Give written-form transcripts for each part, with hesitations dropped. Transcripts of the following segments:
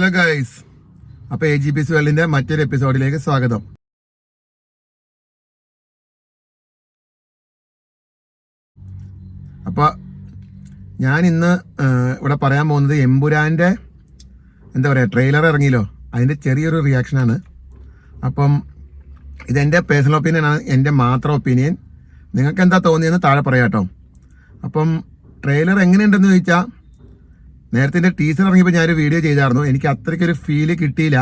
Hello guys, അപ്പൊ AGP's വേൾഡിന്റെ മറ്റൊരു എപ്പിസോഡിലേക്ക് സ്വാഗതം. അപ്പൊ ഞാൻ ഇന്ന് ഇവിടെ പറയാൻ പോകുന്നത് എമ്പുരാന്റെ എന്താ പറയാ ട്രെയിലർ ഇറങ്ങിയല്ലോ, അതിന്റെ ചെറിയൊരു റിയാക്ഷനാണ്. അപ്പം ഇതെന്റെ പേഴ്സണൽ ഒപ്പീനിയൻ ആണ്, എന്റെ മാത്രം ഒപ്പീനിയൻ. നിങ്ങൾക്ക് എന്താ തോന്നിയെന്ന് താഴെ പറയാട്ടോ. അപ്പം ട്രെയിലർ എങ്ങനെയുണ്ടെന്ന് ചോദിച്ചാൽ, നേരത്തെ ടീസർ ഇറങ്ങിയപ്പോൾ ഞാനൊരു വീഡിയോ ചെയ്തായിരുന്നു. എനിക്ക് അത്രയ്ക്കൊരു ഫീല് കിട്ടിയില്ല.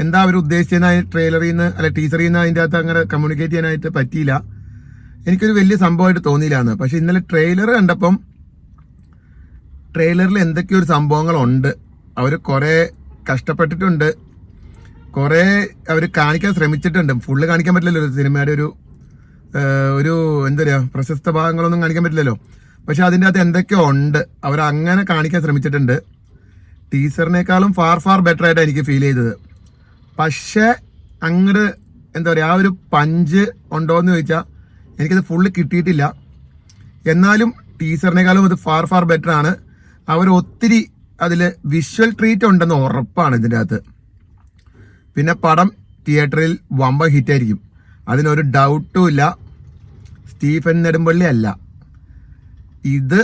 എന്താ അവർ ഉദ്ദേശിച്ചതിന് ട്രെയിലറിൽ നിന്ന് അല്ല ടീസറിൽ നിന്ന് അതിൻ്റെ അകത്ത് അങ്ങനെ കമ്മ്യൂണിക്കേറ്റ് ചെയ്യാനായിട്ട് പറ്റിയില്ല. എനിക്കൊരു വലിയ സംഭവമായിട്ട് തോന്നിയില്ലാന്ന്. പക്ഷെ ഇന്നലെ ട്രെയിലർ കണ്ടപ്പം ട്രെയിലറിൽ എന്തൊക്കെയോ ഒരു സംഭവങ്ങളുണ്ട്. അവർ കുറേ കഷ്ടപ്പെട്ടിട്ടുണ്ട്, കുറേ അവർ കാണിക്കാൻ ശ്രമിച്ചിട്ടുണ്ട്. ഫുള്ള് കാണിക്കാൻ പറ്റില്ലല്ലോ, ഒരു സിനിമയുടെ ഒരു എന്താ പറയുക പ്രശസ്ത ഭാഗങ്ങളൊന്നും കാണിക്കാൻ പറ്റില്ലല്ലോ. പക്ഷെ അതിൻ്റെ അകത്ത് എന്തൊക്കെയോ ഉണ്ട്, അവർ അങ്ങനെ കാണിക്കാൻ ശ്രമിച്ചിട്ടുണ്ട്. ടീസറിനേക്കാളും ഫാർ ബെറ്റർ ആയിട്ടാണ് എനിക്ക് ഫീൽ ചെയ്തത്. പക്ഷേ അങ്ങോട്ട് എന്താ പറയുക, ആ ഒരു പഞ്ച് ഉണ്ടോ എന്ന് ചോദിച്ചാൽ എനിക്കത് ഫുള്ള് കിട്ടിയിട്ടില്ല. എന്നാലും ടീസറിനേക്കാളും അത് ഫാർ ബെറ്റർ ആണ്. അവർ ഒത്തിരി അതിൽ വിഷ്വൽ ട്രീറ്റ് ഉണ്ടെന്ന് ഉറപ്പാണ് ഇതിൻ്റെ അകത്ത്. പിന്നെ പടം തിയേറ്ററിൽ വമ്പ ഹിറ്റായിരിക്കും, അതിനൊരു ഡൗട്ടും ഇല്ല. സ്റ്റീഫൻ നെടുമ്പള്ളി അല്ല, ഇത്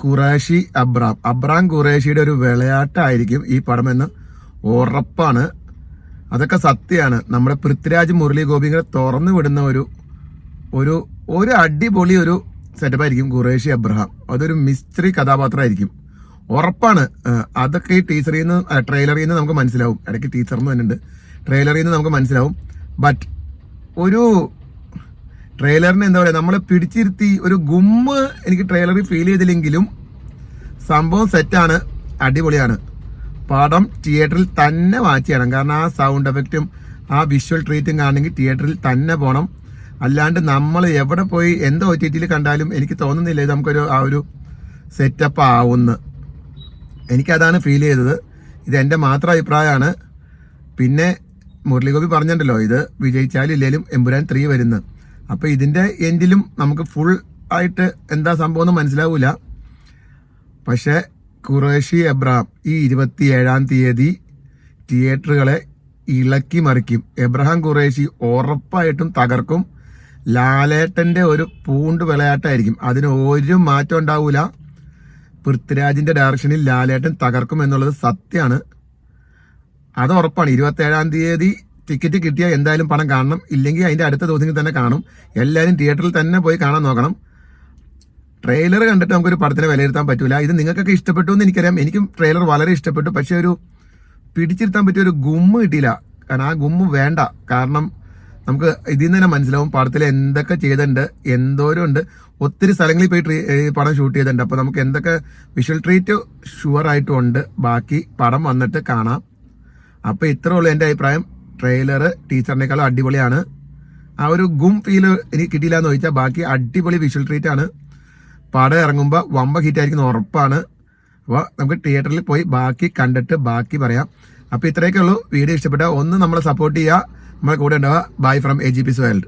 ഖുറേഷി അബ്രാം ഖുറേഷിയുടെ ഒരു വിളയാട്ടമായിരിക്കും ഈ പടം എന്ന് ഉറപ്പാണ്. അതൊക്കെ സത്യമാണ്. നമ്മുടെ പൃഥ്വിരാജ് മുരളി ഗോപികളെ തുറന്നു വിടുന്ന ഒരു അടിപൊളി ഒരു സെറ്റപ്പായിരിക്കും ഖുറേഷി അബ്രഹാം. അതൊരു മിസ്റ്ററി കഥാപാത്രമായിരിക്കും ഉറപ്പാണ്. അതൊക്കെ ഈ ട്രെയിലറിൽ നിന്ന് നമുക്ക് മനസ്സിലാവും. ഇടയ്ക്ക് ടീച്ചറിന് തന്നെ ഉണ്ട്, ട്രെയിലറിൽ നിന്ന് നമുക്ക് മനസ്സിലാവും. ബട്ട് ഒരു ട്രെയിലറിന് എന്താ പറയുക, നമ്മളെ പിടിച്ചിരുത്തി ഒരു ഗുമ്മ് എനിക്ക് ട്രെയിലറിൽ ഫീൽ ചെയ്തില്ലെങ്കിലും സംഭവം സെറ്റാണ്, അടിപൊളിയാണ്. പടം തിയേറ്ററിൽ തന്നെ വാച്ച് ചെയ്യണം. കാരണം ആ സൗണ്ട് എഫക്റ്റും ആ വിഷ്വൽ ട്രീറ്റും കാണണമെങ്കിൽ തിയേറ്ററിൽ തന്നെ പോകണം. അല്ലാണ്ട് നമ്മൾ എവിടെ പോയി എന്തോ OTTയിൽ കണ്ടാലും എനിക്ക് തോന്നുന്നില്ല ഇത് നമുക്കൊരു ആ ഒരു സെറ്റപ്പ് ആവുമെന്ന്. എനിക്കതാണ് ഫീൽ ചെയ്തത്. ഇത് എൻ്റെ മാത്രം അഭിപ്രായമാണ്. പിന്നെ മുരളിഗോപി പറഞ്ഞിട്ടുണ്ടല്ലോ, ഇത് വിജയിച്ചാലും ഇല്ലേലും എമ്പുരാൻ 3 വരുന്നു. അപ്പോൾ ഇതിൻ്റെ എൻഡിലും നമുക്ക് ഫുൾ ആയിട്ട് എന്താ സംഭവം എന്ന് മനസ്സിലാവൂല. പക്ഷേ ഖുറേഷി അബ്രഹാം ഈ 27-ാം തീയതി തിയേറ്ററുകളെ ഇളക്കി മറിക്കും. എബ്രഹാം ഖുറേഷി ഉറപ്പായിട്ടും തകർക്കും. ലാലേട്ടൻ്റെ ഒരു പൂണ്ട് വിളയാട്ടമായിരിക്കും, അതിന് ഒരു മാറ്റം ഉണ്ടാവൂല. പൃഥ്വിരാജിന്റെ ഡയറക്ഷനിൽ ലാലേട്ടൻ തകർക്കും എന്നുള്ളത് സത്യമാണ്, അത് ഉറപ്പാണ്. 27-ാം തീയതി ടിക്കറ്റ് കിട്ടിയാൽ എന്തായാലും പണം കാണണം, ഇല്ലെങ്കിൽ അതിന്റെ അടുത്ത ദിവസങ്ങളിൽ തന്നെ കാണും. എല്ലാവരും തിയേറ്ററിൽ തന്നെ പോയി കാണാൻ നോക്കണം. ട്രെയിലർ കണ്ടിട്ട് നമുക്കൊരു പടത്തിനെ വിലയിരുത്താൻ പറ്റൂല. ഇത് നിങ്ങൾക്കൊക്കെ ഇഷ്ടപ്പെട്ടു എന്ന് എനിക്കറിയാം, എനിക്കും ട്രെയിലർ വളരെ ഇഷ്ടപ്പെട്ടു. പക്ഷെ ഒരു പിടിച്ചിരുത്താൻ പറ്റിയ ഒരു ഗുമ്മ് കിട്ടിയില്ല. കാരണം ആ ഗുമ്മ് വേണ്ട. കാരണം നമുക്ക് ഇതിൽ നിന്ന് തന്നെ മനസ്സിലാവും പടത്തിൽ എന്തൊക്കെ ചെയ്തിട്ടുണ്ട്, എന്തോരം ഉണ്ട്. ഒത്തിരി സ്ഥലങ്ങളിൽ പോയി പടം ഷൂട്ട് ചെയ്തിട്ടുണ്ട്. അപ്പോൾ നമുക്ക് എന്തൊക്കെ വിഷ്വൽ ട്രീറ്റ് ഷുവർ ആയിട്ടും ഉണ്ട്. ബാക്കി പടം വന്നിട്ട് കാണാം. അപ്പോൾ ഇത്രേ ഉള്ളൂ എൻ്റെ അഭിപ്രായം. ട്രെയിലർ ടീച്ചറിനേക്കാളും അടിപൊളിയാണ്. ആ ഒരു ഗും ഫീൽ എനിക്ക് കിട്ടിയില്ല എന്ന് ചോദിച്ചാൽ ബാക്കി അടിപൊളി വിഷ്വൽ ട്രീറ്റ് ആണ്. പടം ഇറങ്ങുമ്പോൾ വമ്പ ഹിറ്റായിരിക്കുന്ന ഉറപ്പാണ്. അപ്പോൾ നമുക്ക് തിയേറ്ററിൽ പോയി ബാക്കി കണ്ടിട്ട് ബാക്കി പറയാം. അപ്പോൾ ഇത്രയൊക്കെ ഉള്ളൂ. വീഡിയോ ഇഷ്ടപ്പെട്ട ഒന്ന് നമ്മളെ സപ്പോർട്ട് ചെയ്യുക, നമ്മളെ കൂടെ ഉണ്ടാവുക. Bye from AGP's world.